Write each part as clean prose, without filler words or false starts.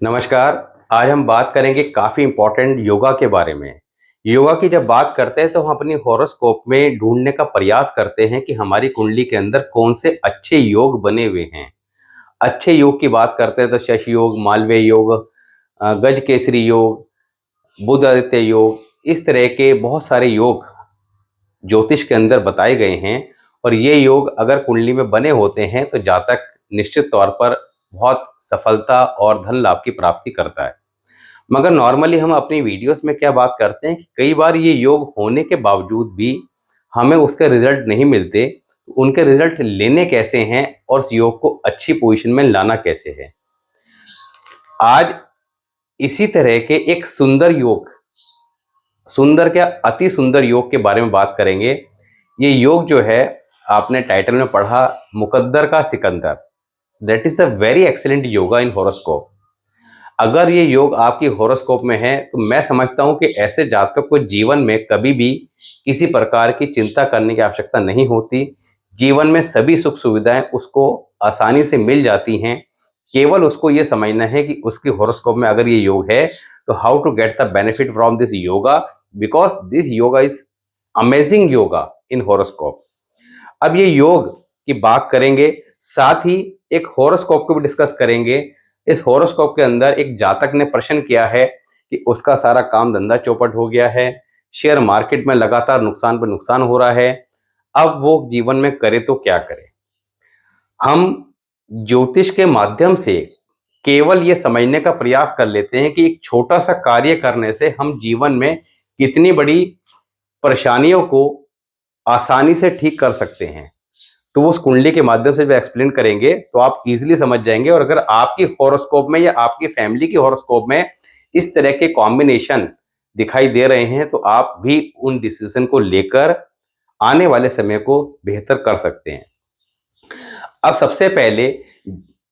नमस्कार। आज हम बात करेंगे काफ़ी इम्पोर्टेंट योगा के बारे में। योगा की जब बात करते हैं तो हम अपनी हॉरोस्कोप में ढूँढने का प्रयास करते हैं कि हमारी कुंडली के अंदर कौन से अच्छे योग बने हुए हैं। अच्छे योग की बात करते हैं तो शश योग, मालवीय योग, गजकेसरी योग, बुध आदित्य योग, इस तरह के बहुत सारे योग ज्योतिष के अंदर बताए गए हैं। और ये योग अगर कुंडली में बने होते हैं तो जातक निश्चित तौर पर बहुत सफलता और धन लाभ की प्राप्ति करता है। मगर नॉर्मली हम अपनी वीडियोस में क्या बात करते हैं कि कई बार ये योग होने के बावजूद भी हमें उसके रिजल्ट नहीं मिलते। उनके रिजल्ट लेने कैसे हैं और उस योग को अच्छी पोजीशन में लाना कैसे है, आज इसी तरह के एक सुंदर योग, सुंदर क्या अति सुंदर योग के बारे में बात करेंगे। ये योग जो है, आपने टाइटल में पढ़ा मुकद्दर का Sikandar, that is the very excellent yoga in horoscope. अगर ये योग आपकी हॉरोस्कोप में है तो मैं समझता हूँ कि ऐसे जातक को जीवन में कभी भी किसी प्रकार की चिंता करने की आवश्यकता नहीं होती। जीवन में सभी सुख सुविधाएं उसको आसानी से मिल जाती हैं। केवल उसको ये समझना है कि उसकी हॉरोस्कोप में अगर ये योग है तो how to get the benefit from this yoga, because this yoga is amazing yoga in horoscope. अब ये योग की बात करेंगे, साथ ही एक हॉरोस्कोप को भी डिस्कस करेंगे। इस हॉरोस्कोप के अंदर एक जातक ने प्रश्न किया है कि उसका सारा काम धंधा चौपट हो गया है, शेयर मार्केट में लगातार नुकसान पर नुकसान हो रहा है, अब वो जीवन में करे तो क्या करे। हम ज्योतिष के माध्यम से केवल ये समझने का प्रयास कर लेते हैं कि एक छोटा सा कार्य करने से हम जीवन में कितनी बड़ी परेशानियों को आसानी से ठीक कर सकते हैं। तो वो उस कुंडली के माध्यम से जब एक्सप्लेन करेंगे तो आप इजीली समझ जाएंगे। और अगर आपकी हॉरोस्कोप में या आपकी फैमिली की हॉरोस्कोप में इस तरह के कॉम्बिनेशन दिखाई दे रहे हैं तो आप भी उन डिसीजन को लेकर आने वाले समय को बेहतर कर सकते हैं। अब सबसे पहले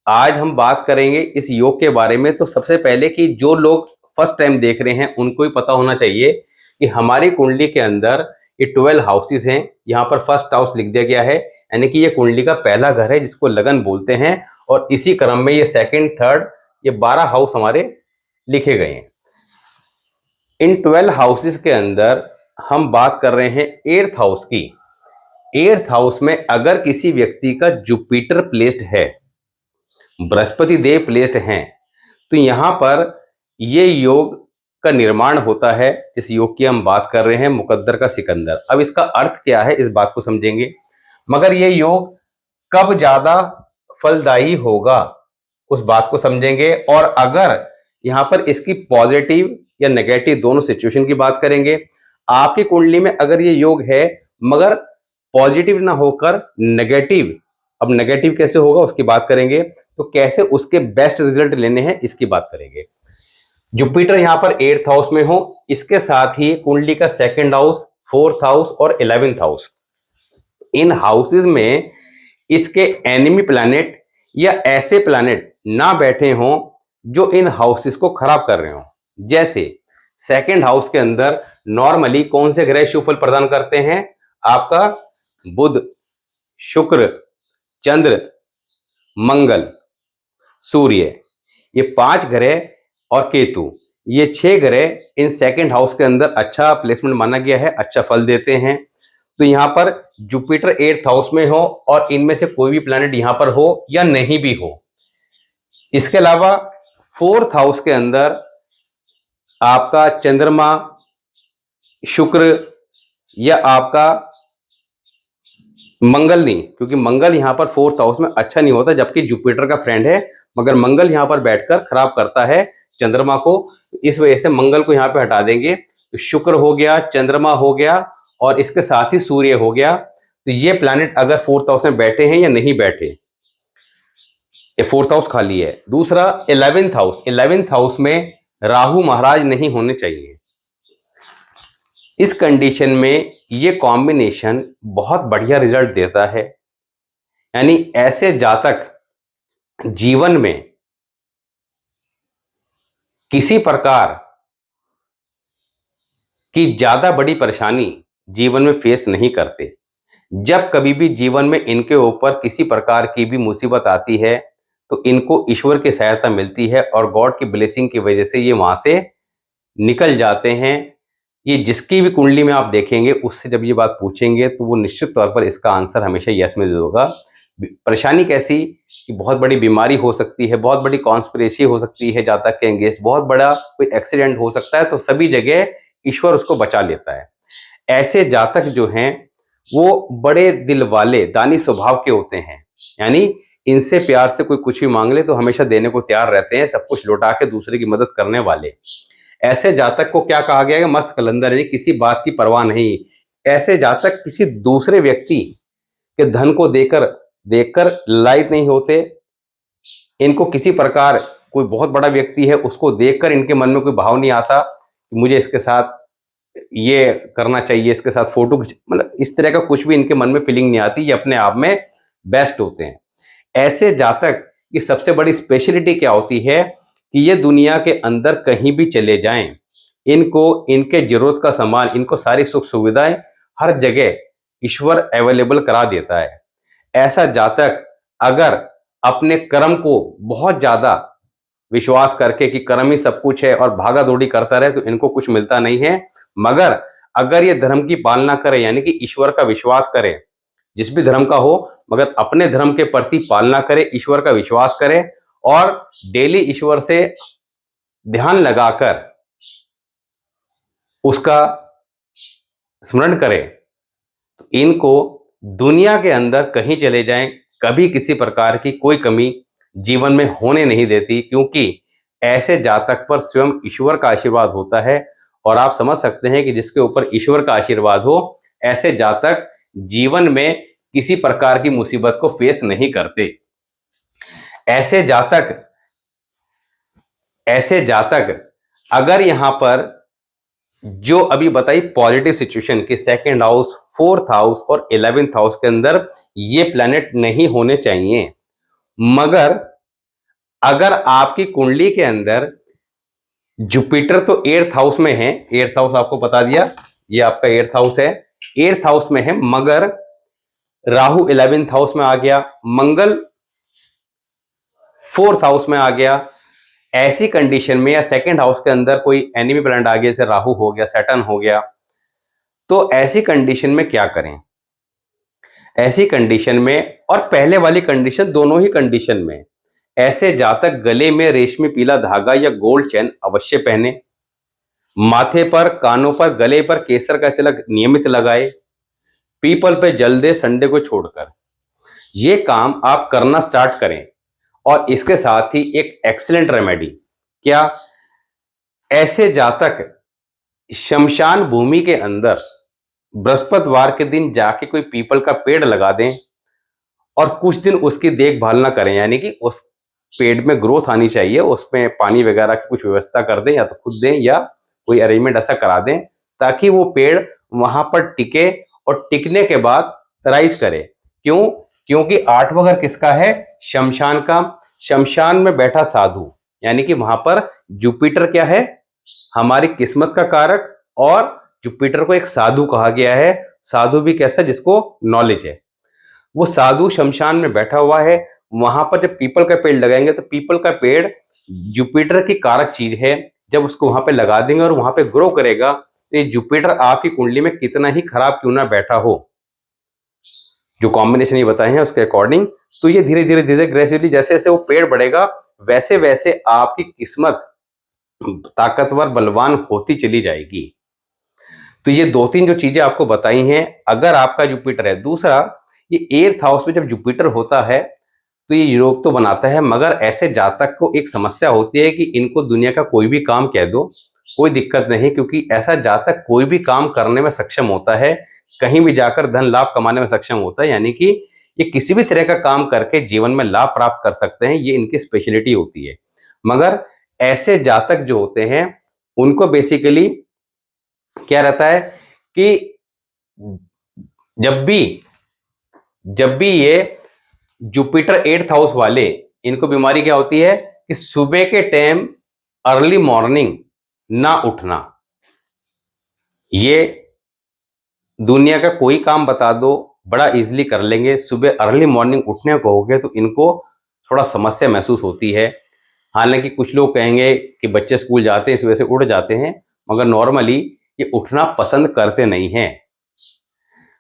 आज हम बात करेंगे इस योग के बारे में। तो सबसे पहले कि जो लोग फर्स्ट टाइम देख रहे हैं उनको ही पता होना चाहिए कि हमारी कुंडली के अंदर ये 12 हाउसेस हैं। यहाँ पर फर्स्ट हाउस लिख दिया गया है, यानी कि ये कुंडली का पहला घर है जिसको लगन बोलते हैं। और इसी क्रम में ये सेकंड, थर्ड, ये 12 हाउस हमारे लिखे गए हैं। इन 12 हाउसेस के अंदर हम बात कर रहे हैं 8th हाउस की। 8th हाउस में अगर किसी व्यक्ति का जुपिटर प्लेस्ड है, बृहस्पति देव प्लेस्ड हैं, तो यहाँ पर ये योग का निर्माण होता है। जिस योग की हम बात कर रहे हैं, मुकद्दर का सिकंदर। अब इसका अर्थ क्या है इस बात को समझेंगे, मगर ये योग कब ज्यादा फलदायी होगा उस बात को समझेंगे। और अगर यहाँ पर इसकी पॉजिटिव या नेगेटिव दोनों सिचुएशन की बात करेंगे। आपकी कुंडली में अगर ये योग है मगर पॉजिटिव ना होकर नेगेटिव, अब नेगेटिव कैसे होगा उसकी बात करेंगे। तो कैसे उसके बेस्ट रिजल्ट लेने हैं इसकी बात करेंगे। जुपिटर यहाँ पर 8th हाउस में हो, इसके साथ ही कुंडली का 2nd हाउस, 4th हाउस और 11th हाउस, इन हाउसेस में इसके एनिमी प्लैनेट या ऐसे प्लैनेट ना बैठे हों जो इन हाउसेस को खराब कर रहे हों। जैसे 2nd हाउस के अंदर नॉर्मली कौन से ग्रह शुभ फल प्रदान करते हैं? आपका बुध, शुक्र, चंद्र, मंगल, सूर्य, ये 5 ग्रह और केतु, ये 6 ग्रह इन 2nd हाउस के अंदर अच्छा प्लेसमेंट माना गया है, अच्छा फल देते हैं। तो यहाँ पर जुपिटर 8th हाउस में हो और इनमें से कोई भी प्लैनेट यहाँ पर हो या नहीं भी हो। इसके अलावा 4th हाउस के अंदर आपका चंद्रमा, शुक्र या आपका मंगल नहीं, क्योंकि मंगल यहाँ पर 4th हाउस में अच्छा नहीं होता, जबकि जुपिटर का फ्रेंड है, मगर मंगल यहाँ पर बैठकर खराब करता है चंद्रमा को। इस वजह से मंगल को यहाँ पे हटा देंगे। तो शुक्र हो गया, चंद्रमा हो गया और इसके साथ ही सूर्य हो गया। तो ये प्लैनेट अगर 4th हाउस में बैठे हैं या नहीं बैठे, ये 4th हाउस खाली है। दूसरा 11th हाउस, 11th हाउस में राहु महाराज नहीं होने चाहिए। इस कंडीशन में ये कॉम्बिनेशन बहुत बढ़िया रिजल्ट देता है। यानी ऐसे जातक जीवन में किसी प्रकार की ज्यादा बड़ी परेशानी जीवन में फेस नहीं करते। जब कभी भी जीवन में इनके ऊपर किसी प्रकार की भी मुसीबत आती है तो इनको ईश्वर की सहायता मिलती है और गॉड की ब्लेसिंग की वजह से ये वहां से निकल जाते हैं। ये जिसकी भी कुंडली में आप देखेंगे उससे जब ये बात पूछेंगे तो वो निश्चित तौर पर इसका आंसर हमेशा यस में होगा। परेशानी कैसी कि बहुत बड़ी बीमारी हो सकती है, बहुत बड़ी कॉन्स्पिरेसी हो सकती है जातक के अगेंस्ट, बहुत बड़ा कोई एक्सीडेंट हो सकता है, तो सभी जगह ईश्वर उसको बचा लेता है। ऐसे जातक जो हैं वो बड़े दिल वाले दानी स्वभाव के होते हैं, यानी इनसे प्यार से कोई कुछ भी मांग ले तो हमेशा देने को तैयार रहते हैं, सब कुछ लौटा के दूसरे की मदद करने वाले। ऐसे जातक को क्या कहा गया है? मस्त कलंदर, यानी किसी बात की परवाह नहीं। ऐसे जातक किसी दूसरे व्यक्ति के धन को देकर देखकर लालचित नहीं होते। इनको किसी प्रकार कोई बहुत बड़ा व्यक्ति है उसको देखकर इनके मन में कोई भाव नहीं आता कि मुझे इसके साथ ये करना चाहिए, इसके साथ फोटो मतलब इस तरह का कुछ भी इनके मन में फीलिंग नहीं आती। ये अपने आप में बेस्ट होते हैं। ऐसे जातक की सबसे बड़ी स्पेशलिटी क्या होती है कि ये दुनिया के अंदर कहीं भी चले जाएं, इनको इनके जरूरत का सामान, इनको सारी सुख सुविधाएं हर जगह ईश्वर अवेलेबल करा देता है। ऐसा जातक अगर अपने कर्म को बहुत ज्यादा विश्वास करके कि कर्म ही सब कुछ है और भागा दौड़ी करता रहे तो इनको कुछ मिलता नहीं है। मगर अगर ये धर्म की पालना करे, यानी कि ईश्वर का विश्वास करे, जिस भी धर्म का हो, मगर अपने धर्म के प्रति पालना करे, ईश्वर का विश्वास करे और डेली ईश्वर से ध्यान लगाकर उसका स्मरण करे, तो इनको दुनिया के अंदर कहीं चले जाएं, कभी किसी प्रकार की कोई कमी जीवन में होने नहीं देती, क्योंकि ऐसे जातक पर स्वयं ईश्वर का आशीर्वाद होता है। और आप समझ सकते हैं कि जिसके ऊपर ईश्वर का आशीर्वाद हो, ऐसे जातक जीवन में किसी प्रकार की मुसीबत को फेस नहीं करते। ऐसे जातक अगर यहां पर जो अभी बताई पॉजिटिव सिचुएशन के सेकंड हाउस, फोर्थ हाउस और 11th हाउस के अंदर ये प्लैनेट नहीं होने चाहिए, मगर अगर आपकी कुंडली के अंदर जुपिटर तो 8th हाउस में है, 8th हाउस आपको बता दिया, ये आपका 8th हाउस है, 8th हाउस में है, मगर राहु 11th हाउस में आ गया, मंगल 4th हाउस में आ गया, ऐसी कंडीशन में या सेकंड हाउस के अंदर कोई एनिमी प्लैनेट आ गया, जैसे राहु हो गया, सैटर्न हो गया, तो ऐसी कंडीशन में क्या करें? ऐसी कंडीशन में और पहले वाली कंडीशन, दोनों ही कंडीशन में ऐसे जातक गले में रेशमी पीला धागा या गोल्ड चेन अवश्य पहने, माथे पर, कानों पर, गले पर केसर का तिलक नियमित लगाए, पीपल पे जल दे संडे को छोड़कर। ये काम आप करना स्टार्ट करें। और इसके साथ ही एक एक्सीलेंट रेमेडी, क्या? ऐसे जातक शमशान भूमि के अंदर बृहस्पतिवार के दिन जाके कोई पीपल का पेड़ लगा दें और कुछ दिन उसकी देखभाल ना करें, यानी कि उस पेड़ में ग्रोथ आनी चाहिए, उसमें पानी वगैरह की कुछ व्यवस्था कर दें, या तो खुद दें या कोई अरेंजमेंट ऐसा करा दें ताकि वो पेड़ वहां पर टिके और टिकने के बाद राइज करे। क्यों? क्योंकि 8वां घर किसका है? शमशान का। शमशान में बैठा साधु, यानी कि वहां पर जुपिटर क्या है? हमारी किस्मत का कारक, और जुपिटर को एक साधु कहा गया है। साधु भी कैसा? जिसको नॉलेज है। वो साधु शमशान में बैठा हुआ है, वहां पर जब पीपल का पेड़ लगाएंगे तो पीपल का पेड़ जुपिटर की कारक चीज है, जब उसको वहां पे लगा देंगे और वहां पे ग्रो करेगा, तो ये जुपिटर आपकी कुंडली में कितना ही खराब क्यों ना बैठा हो, जो कॉम्बिनेशन ये बताए हैं उसके अकॉर्डिंग, तो ये धीरे धीरे धीरे ग्रेजुअली जैसे जैसे वो पेड़ बढ़ेगा वैसे वैसे आपकी किस्मत ताकतवर बलवान होती चली जाएगी। तो ये 2-3 जो चीजें आपको बताई हैं, अगर आपका जुपिटर है। दूसरा, ये 8th हाउस में जब जुपिटर होता है तो ये योग तो बनाता है, मगर ऐसे जातक को एक समस्या होती है कि इनको दुनिया का कोई भी काम कह दो कोई दिक्कत नहीं, क्योंकि ऐसा जातक कोई भी काम करने में सक्षम होता है, कहीं भी जाकर धन लाभ कमाने में सक्षम होता है, यानी कि ये किसी भी तरह का काम करके जीवन में लाभ प्राप्त कर सकते हैं, ये इनकी स्पेशलिटी होती है। मगर ऐसे जातक जो होते हैं उनको बेसिकली क्या रहता है कि जब भी ये जुपिटर 8th हाउस वाले, इनको बीमारी क्या होती है कि सुबह के टाइम अर्ली मॉर्निंग ना उठना। ये दुनिया का कोई काम बता दो बड़ा इजीली कर लेंगे, सुबह अर्ली मॉर्निंग उठने को हो गए तो इनको थोड़ा समस्या महसूस होती है। हालांकि कुछ लोग कहेंगे कि बच्चे स्कूल जाते हैं इस वजह से उठ जाते हैं, मगर नॉर्मली ये उठना पसंद करते नहीं हैं।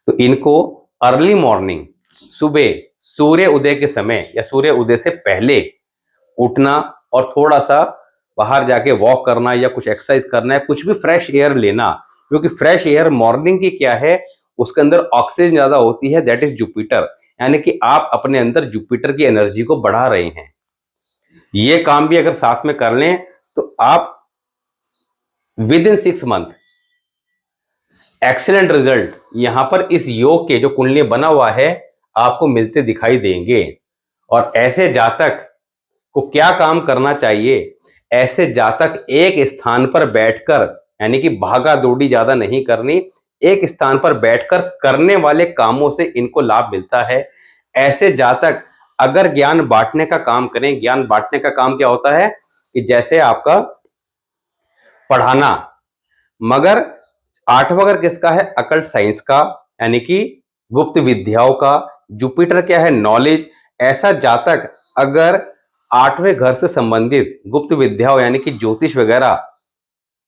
तो इनको अर्ली मॉर्निंग, सुबह सूर्य उदय के समय या सूर्य उदय से पहले उठना और थोड़ा सा बाहर जाके वॉक करना या कुछ एक्सरसाइज करना है, कुछ भी फ्रेश एयर लेना, क्योंकि फ्रेश एयर मॉर्निंग की क्या है, उसके अंदर ऑक्सीजन ज्यादा होती है, दैट इज जुपिटर, यानी कि आप अपने अंदर जुपिटर की एनर्जी को बढ़ा रहे हैं। ये काम भी अगर साथ में कर लें तो आप with in 6 month excellent result यहां पर इस योग के जो कुंडली बना हुआ है आपको मिलते दिखाई देंगे। और ऐसे जातक को क्या काम करना चाहिए, ऐसे जातक एक स्थान पर बैठकर, यानी कि भागा दौड़ी ज्यादा नहीं करनी, एक स्थान पर बैठकर करने वाले कामों से इनको लाभ मिलता है। ऐसे जातक अगर ज्ञान बांटने का काम करें, ज्ञान बांटने का काम क्या होता है कि जैसे आपका पढ़ाना, मगर आठवां घर किसका है, अकल्ट साइंस का, यानी कि गुप्त विद्याओं का। जुपिटर क्या है, नॉलेज। ऐसा जातक अगर आठवें घर से संबंधित गुप्त विद्याओं यानी कि ज्योतिष वगैरह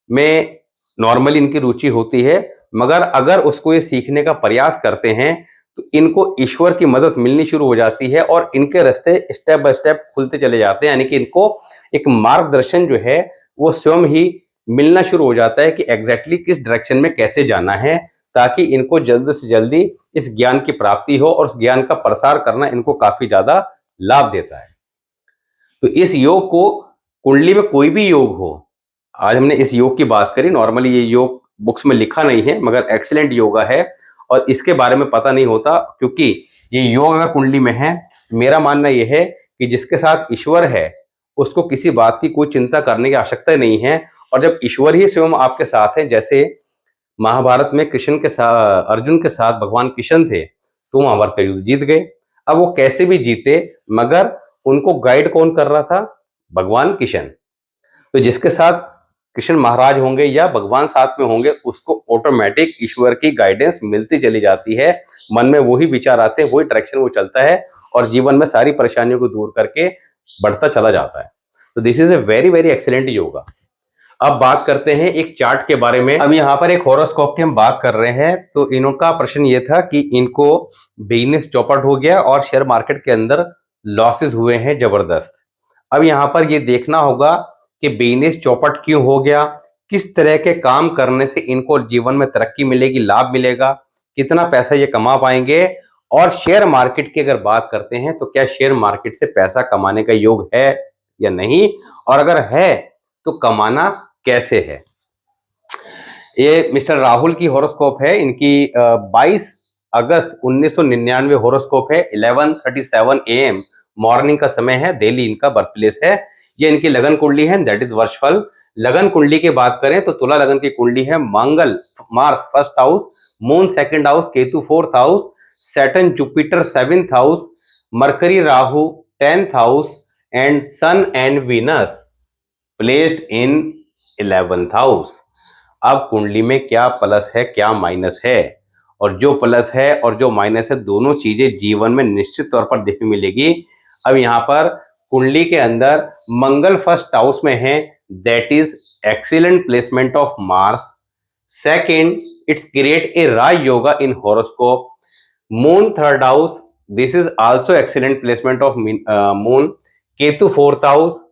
में नॉर्मली इनकी रुचि होती है, मगर अगर उसको ये सीखने का प्रयास करते हैं तो इनको ईश्वर की मदद मिलनी शुरू हो जाती है और इनके रास्ते स्टेप बाय स्टेप खुलते चले जाते हैं, यानी कि इनको एक मार्गदर्शन जो है वो स्वयं ही मिलना शुरू हो जाता है कि एग्जैक्टली किस डायरेक्शन में कैसे जाना है, ताकि इनको जल्द से जल्दी इस ज्ञान की प्राप्ति हो और उस ज्ञान का प्रसार करना इनको काफी ज्यादा लाभ देता है। तो इस योग को, कुंडली में कोई भी योग हो, आज हमने इस योग की बात करी, नॉर्मली ये योग बुक्स में लिखा नहीं है मगर एक्सीलेंट योगा है और इसके बारे में पता नहीं होता, क्योंकि ये योग अगर कुंडली में है, मेरा मानना यह है कि जिसके साथ ईश्वर है उसको किसी बात की कोई चिंता करने की आवश्यकता नहीं है। और जब ईश्वर ही स्वयं आपके साथ है, जैसे महाभारत में कृष्ण के साथ, अर्जुन के साथ भगवान कृष्ण थे तो महाभारत का युद्ध जीत गए। अब वो कैसे भी जीते, मगर उनको गाइड कौन कर रहा था, भगवान कृष्ण। तो जिसके साथ कृष्ण महाराज होंगे या भगवान साथ में होंगे उसको ऑटोमेटिक ईश्वर की गाइडेंस मिलती चली जाती है, मन में वही विचार आते हैं, वही डायरेक्शन वो चलता है और जीवन में सारी परेशानियों को दूर करके बढ़ता चला जाता है। तो this is a very very excellent yoga. अब बात करते हैं एक चार्ट के बारे में। अब यहाँ पर एक हॉरोस्कोप की हम बात कर रहे हैं, तो इनका प्रश्न ये था कि इनको बिजनेस चौपट हो गया और शेयर मार्केट के अंदर लॉसेस हुए हैं जबरदस्त। अब यहाँ पर ये देखना होगा कि बिजनेस चौपट क्यों हो गया, किस तरह के काम करने से इनको जीवन में तरक्की मिलेगी, लाभ मिलेगा, कितना पैसा ये कमा पाएंगे। और शेयर मार्केट की अगर बात करते हैं तो क्या शेयर मार्केट से पैसा कमाने का योग है या नहीं, और अगर है तो कमाना कैसे है। ये मिस्टर राहुल की हॉरोस्कोप है, इनकी 22 अगस्त 1999 हॉरोस्कोप है, 11:37 AM मॉर्निंग का समय है, दिल्ली इनका बर्थ प्लेस है। ये इनकी लगन कुंडली है, दैट इज वर्षफल। लगन कुंडली की बात करें तो तुला लगन की कुंडली है, Mangal Mars first house, Moon second house, Ketu fourth house, Saturn Jupiter seventh house, Mercury Rahu 10th house and Sun and Venus placed in 11th house. अब कुंडली में क्या प्लस है क्या माइनस है, और जो प्लस है और जो माइनस है दोनों चीजें जीवन में निश्चित तौर पर देखने मिलेगी। अब यहाँ पर कुंडली के अंदर मंगल फर्स्ट हाउस में है, that is excellent placement of Mars. Second, it's create a Raj yoga in horoscope. Moon third house, this is also excellent placement of moon. Ketu fourth house,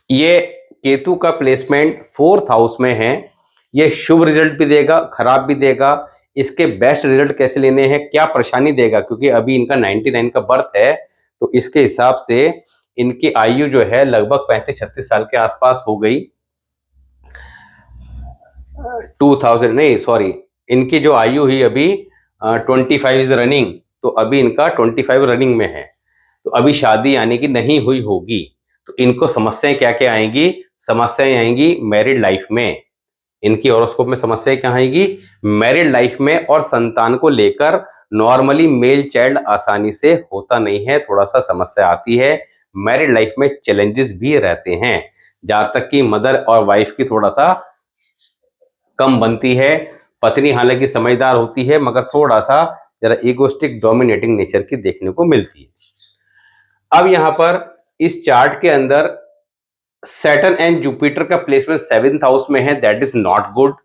ये केतु का प्लेसमेंट फोर्थ हाउस में है, ये शुभ रिजल्ट भी देगा खराब भी देगा। इसके बेस्ट रिजल्ट कैसे लेने हैं, क्या परेशानी देगा, क्योंकि अभी इनका 99 का बर्थ है, तो इसके हिसाब से इनकी आयु जो है लगभग 35-36 साल के आसपास हो गई। 2000 नहीं सॉरी, इनकी जो आयु हुई अभी 25 इज रनिंग, तो अभी इनका 25 रनिंग में है, तो अभी शादी यानी कि नहीं हुई होगी। तो इनको समस्याएं क्या क्या आएंगी, समस्याएं आएंगी मैरिड लाइफ में। इनकी हॉरोस्कोप में समस्याएं क्या आएंगी, मैरिड लाइफ में, और संतान को लेकर नॉर्मली मेल चाइल्ड आसानी से होता नहीं है, थोड़ा सा समस्या आती है। मैरिड लाइफ में चैलेंजेस भी रहते हैं, जहां तक कि मदर और वाइफ की थोड़ा सा कम बनती है। पत्नी हालांकि समझदार होती है मगर थोड़ा सा जरा इगोस्टिक डोमिनेटिंग नेचर की देखने को मिलती है। अब यहां पर इस चार्ट के अंदर सैटर्न एंड जुपिटर का प्लेसमेंट 7th हाउस में है, that is not good.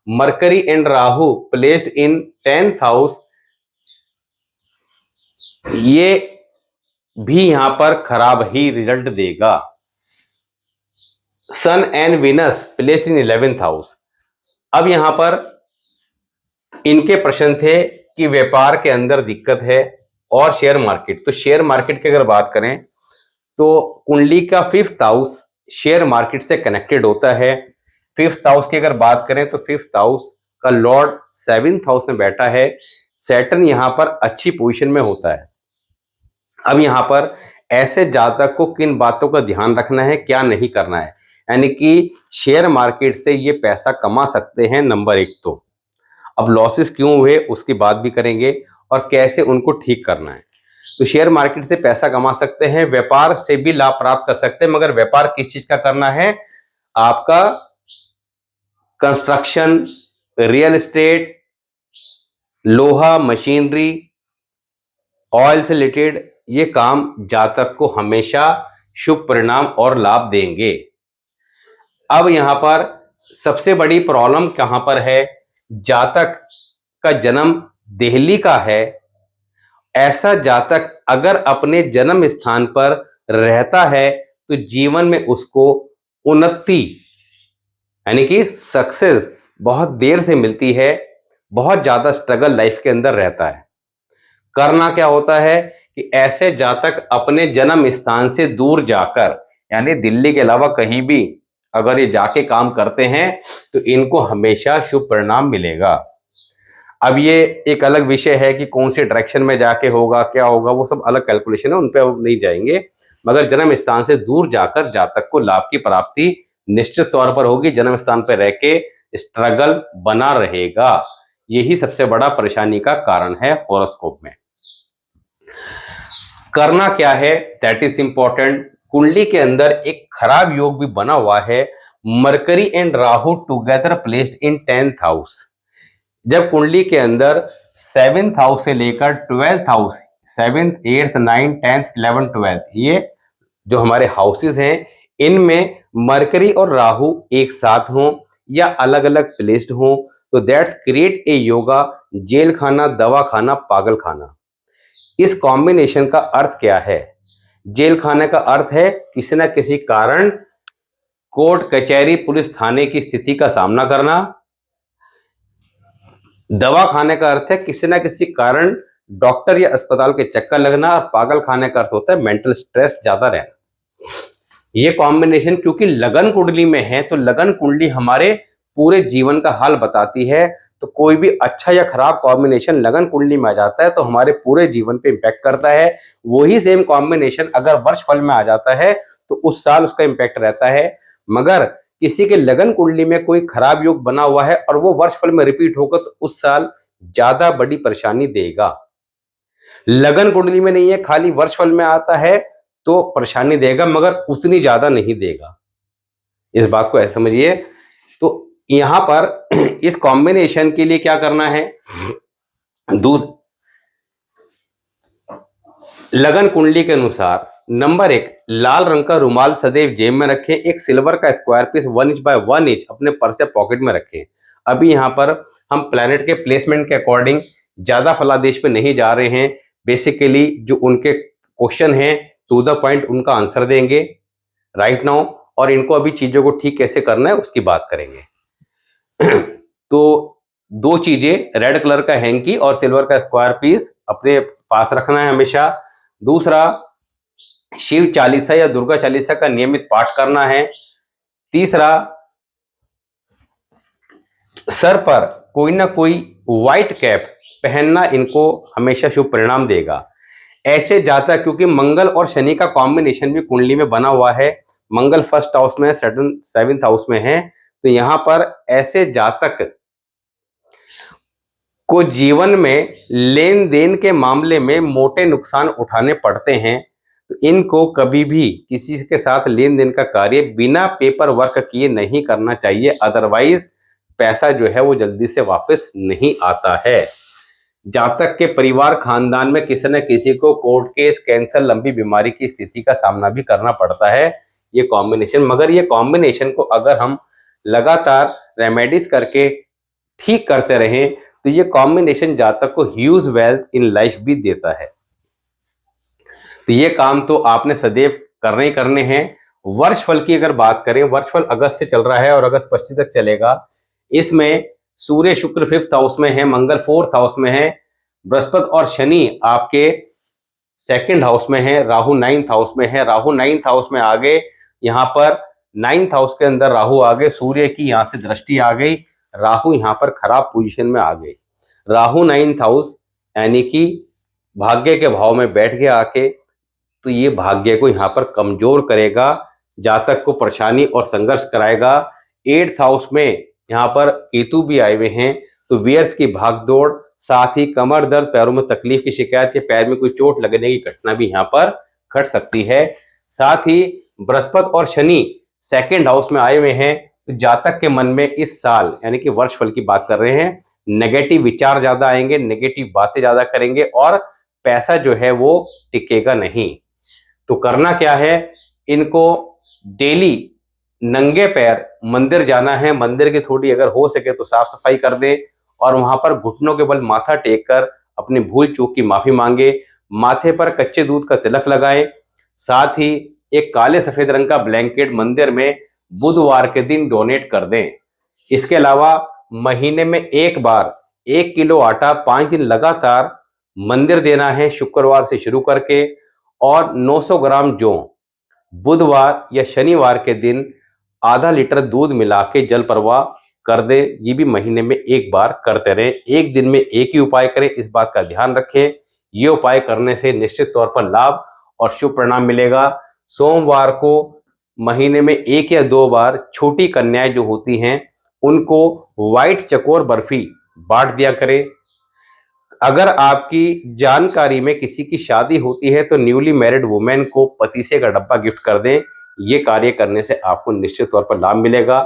Mercury and Rahu placed in 10th house, ये भी यहां पर खराब ही रिजल्ट देगा। Sun and Venus placed in 11th house. अब यहां पर इनके प्रश्न थे कि व्यापार के अंदर दिक्कत है और शेयर मार्केट। तो शेयर मार्केट की अगर बात करें तो कुंडली का 5th हाउस शेयर मार्केट से कनेक्टेड होता है। 5th हाउस की अगर बात करें तो 5th हाउस का लॉर्ड 7th हाउस में बैठा है। सैटर्न यहां पर अच्छी पोजीशन में होता है। अब यहां पर ऐसे जातक को किन बातों का ध्यान रखना है, क्या नहीं करना है, यानी कि शेयर मार्केट से ये पैसा कमा सकते हैं नंबर 1। तो अब लॉसेस क्यों हुए उसकी बात भी करेंगे और कैसे उनको ठीक करना है। तो शेयर मार्केट से पैसा कमा सकते हैं, व्यापार से भी लाभ प्राप्त कर सकते हैं, मगर व्यापार किस चीज का करना है, आपका कंस्ट्रक्शन, रियल एस्टेट, लोहा, मशीनरी, ऑयल से रिलेटेड ये काम जातक को हमेशा शुभ परिणाम और लाभ देंगे। अब यहां पर सबसे बड़ी प्रॉब्लम कहां पर है, जातक का जन्म दिल्ली का है। ऐसा जातक अगर अपने जन्म स्थान पर रहता है तो जीवन में उसको उन्नति यानी कि सक्सेस बहुत देर से मिलती है, बहुत ज्यादा स्ट्रगल लाइफ के अंदर रहता है। करना क्या होता है कि ऐसे जातक अपने जन्म स्थान से दूर जाकर, यानी दिल्ली के अलावा कहीं भी अगर ये जाके काम करते हैं तो इनको हमेशा शुभ परिणाम मिलेगा। अब ये एक अलग विषय है कि कौन से डायरेक्शन में जाके होगा, क्या होगा, वो सब अलग कैलकुलेशन है, उन पे अब नहीं जाएंगे। मगर जन्म स्थान से दूर जाकर जातक को लाभ की प्राप्ति निश्चित तौर पर होगी। जन्म स्थान पर रह के स्ट्रगल बना रहेगा, यही सबसे बड़ा परेशानी का कारण है हॉरोस्कोप में। करना क्या है, दैट इज इंपॉर्टेंट। कुंडली के अंदर एक खराब योग भी बना हुआ है, mercury and Rahu together placed in 10th house. जब कुंडली के अंदर 7th हाउस से लेकर 12th house, 7th, 8th, 9th, 10th, 11th, 12th, ये जो हमारे हाउसेस हैं, इनमें मरकरी और राहु एक साथ हों या अलग अलग प्लेस्ड हों तो that's create a yoga jail खाना, दवा खाना, पागल खाना। इस कॉम्बिनेशन का अर्थ क्या है, जेल खाने का अर्थ है किसी न किसी कारण कोर्ट कचहरी पुलिस थाने की स्थिति का सामना करना। दवा खाने का अर्थ है किसी न किसी कारण डॉक्टर या अस्पताल के चक्कर लगना। और पागल खाने का अर्थ होता है मेंटल स्ट्रेस ज्यादा रहना। ये कॉम्बिनेशन क्योंकि लगन कुंडली में है तो लगन कुंडली हमारे पूरे जीवन का हाल बताती है। तो कोई भी अच्छा या खराब कॉम्बिनेशन लगन कुंडली में आ जाता है तो हमारे पूरे जीवन पे इंपैक्ट करता है। वही सेम कॉम्बिनेशन अगर वर्ष फल में आ जाता है तो उस साल उसका इंपैक्ट रहता है। मगर किसी के लगन कुंडली में कोई खराब योग बना हुआ है और वो वर्ष फल में रिपीट होगा तो उस साल ज्यादा बड़ी परेशानी देगा। लगन कुंडली में नहीं है, खाली वर्ष फल में आता है तो परेशानी देगा मगर उतनी ज्यादा नहीं देगा। इस बात को ऐसे समझिए। तो यहां पर इस कॉम्बिनेशन के लिए क्या करना है, लगन कुंडली के अनुसार नंबर 1, लाल रंग का रुमाल सदैव जेब में रखें। एक सिल्वर का square piece 1 inch by 1 inch अपने पर्स या पॉकेट में रखें। अभी यहां पर हम प्लैनेट के प्लेसमेंट के अकॉर्डिंग ज्यादा फलादेश पे नहीं जा रहे हैं। बेसिकली जो उनके क्वेश्चन हैं टू द पॉइंट उनका आंसर देंगे राइट नाउ, और इनको अभी चीजों को ठीक कैसे करना है उसकी बात करेंगे। तो 2 चीजें, रेड कलर का हैंकी और सिल्वर का स्क्वायर पीस अपने पास रखना है हमेशा। दूसरा, शिव चालीसा या दुर्गा चालीसा का नियमित पाठ करना है। तीसरा, सर पर कोई ना कोई व्हाइट कैप पहनना इनको हमेशा शुभ परिणाम देगा। ऐसे जातक क्योंकि मंगल और शनि का कॉम्बिनेशन भी कुंडली में बना हुआ है, मंगल 1st हाउस में, सैटर्न 7th हाउस में है, तो यहां पर ऐसे जातक को जीवन में लेन देन के मामले में मोटे नुकसान उठाने पड़ते हैं। तो इनको कभी भी किसी के साथ लेन देन का कार्य बिना पेपर वर्क किए नहीं करना चाहिए, अदरवाइज पैसा जो है वो जल्दी से वापस नहीं आता है। जातक के परिवार खानदान में किसी न किसी को कोर्ट केस, कैंसर, लंबी बीमारी की स्थिति का सामना भी करना पड़ता है ये कॉम्बिनेशन। मगर ये कॉम्बिनेशन को अगर हम लगातार रेमेडीज करके ठीक करते रहें तो ये कॉम्बिनेशन जातक को ह्यूज वेल्थ इन लाइफ भी देता है। तो ये काम तो आपने सदैव करने ही करने हैं। वर्षफल की अगर बात करें, वर्षफल अगस्त से चल रहा है और अगस्त 25 तक चलेगा। इसमें सूर्य शुक्र 5th हाउस में है, मंगल 4th हाउस में है, बृहस्पति और शनि आपके 2nd हाउस में है, राहु 9th हाउस में है। राहु 9th हाउस में आ गए, यहाँ पर 9th हाउस के अंदर राहु आ गए, सूर्य की यहाँ से दृष्टि आ गई, राहु यहाँ पर खराब पोजीशन में आ गए। राहु 9th हाउस यानी कि भाग्य के भाव में बैठ गया आके, तो ये भाग्य को यहाँ पर कमजोर करेगा, जातक को परेशानी और संघर्ष कराएगा। 8th हाउस में यहाँ पर केतु भी आए हुए हैं, तो व्यर्थ की भागदौड़, साथ ही कमर दर्द, पैरों में तकलीफ की शिकायत या पैर में कोई चोट लगने की घटना भी यहाँ पर घट सकती है। साथ ही बृहस्पति और शनि 2nd हाउस में आए हुए हैं, तो जातक के मन में इस साल यानी कि वर्षफल की बात कर रहे हैं, नेगेटिव विचार ज्यादा आएंगे, नेगेटिव बातें ज्यादा करेंगे और पैसा जो है वो टिकेगा नहीं। तो करना क्या है, इनको डेली नंगे पैर मंदिर जाना है। मंदिर की थोड़ी अगर हो सके तो साफ सफाई कर दें और वहां पर घुटनों के बल माथा टेक कर अपनी भूल चूक की माफी मांगे। माथे पर कच्चे दूध का तिलक लगाएं। साथ ही एक काले सफेद रंग का ब्लैंकेट मंदिर में बुधवार के दिन डोनेट कर दें। इसके अलावा महीने में एक बार 1 किलो आटा 5 दिन लगातार मंदिर देना है, शुक्रवार से शुरू करके, और 900 ग्राम जौ बुधवार या शनिवार के दिन आधा लीटर दूध मिला के जल प्रवाह कर दे। ये भी महीने में एक बार करते रहें। एक दिन में एक ही उपाय करें, इस बात का ध्यान रखें। ये उपाय करने से निश्चित तौर पर लाभ और शुभ परिणाम मिलेगा। सोमवार को महीने में 1 या 2 बार छोटी कन्याएं जो होती हैं उनको व्हाइट चकोर बर्फी बांट दिया करें। अगर आपकी जानकारी में किसी की शादी होती है तो न्यूली मैरिड वुमेन को पतीसे का डब्बा गिफ्ट कर दें। ये कार्य करने से आपको निश्चित तौर पर लाभ मिलेगा।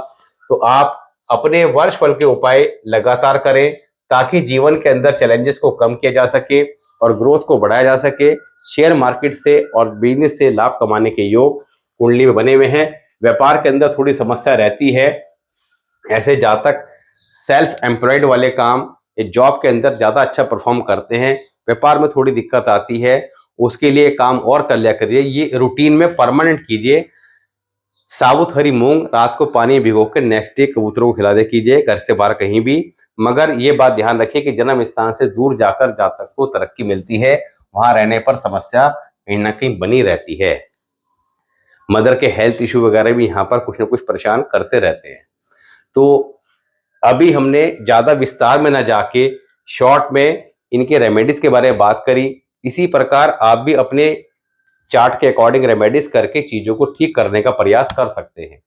तो आप अपने वर्षफल के उपाय लगातार करें ताकि जीवन के अंदर चैलेंजेस को कम किया जा सके और ग्रोथ को बढ़ाया जा सके। शेयर मार्केट से और बिजनेस से लाभ कमाने के योग कुंडली में बने हुए हैं। व्यापार के अंदर थोड़ी समस्या रहती है, ऐसे जातक सेल्फ एम्प्लॉयड वाले काम जॉब के अंदर ज़्यादा अच्छा परफॉर्म करते हैं। व्यापार में थोड़ी दिक्कत आती है, उसके लिए काम और कर लिया करिए। ये रूटीन में परमानेंट कीजिए। साबुत हरी मूंग रात को पानी भिगो कर नेक्स्ट डे कबूतरों को खिला दे कीजिए, घर से बाहर कहीं भी। मगर ये बात ध्यान रखिए कि जन्म स्थान से दूर जाकर जातक को तरक्की मिलती है, वहां रहने पर समस्या कहीं ना कहीं बनी रहती है। मदर के हेल्थ इश्यू वगैरह भी यहाँ पर कुछ ना कुछ परेशान करते रहते हैं। तो अभी हमने ज़्यादा विस्तार में ना जाके शॉर्ट में इनके रेमेडीज के बारे में बात करी। इसी प्रकार आप भी अपने चार्ट के अकॉर्डिंग रेमेडीज करके चीज़ों को ठीक करने का प्रयास कर सकते हैं।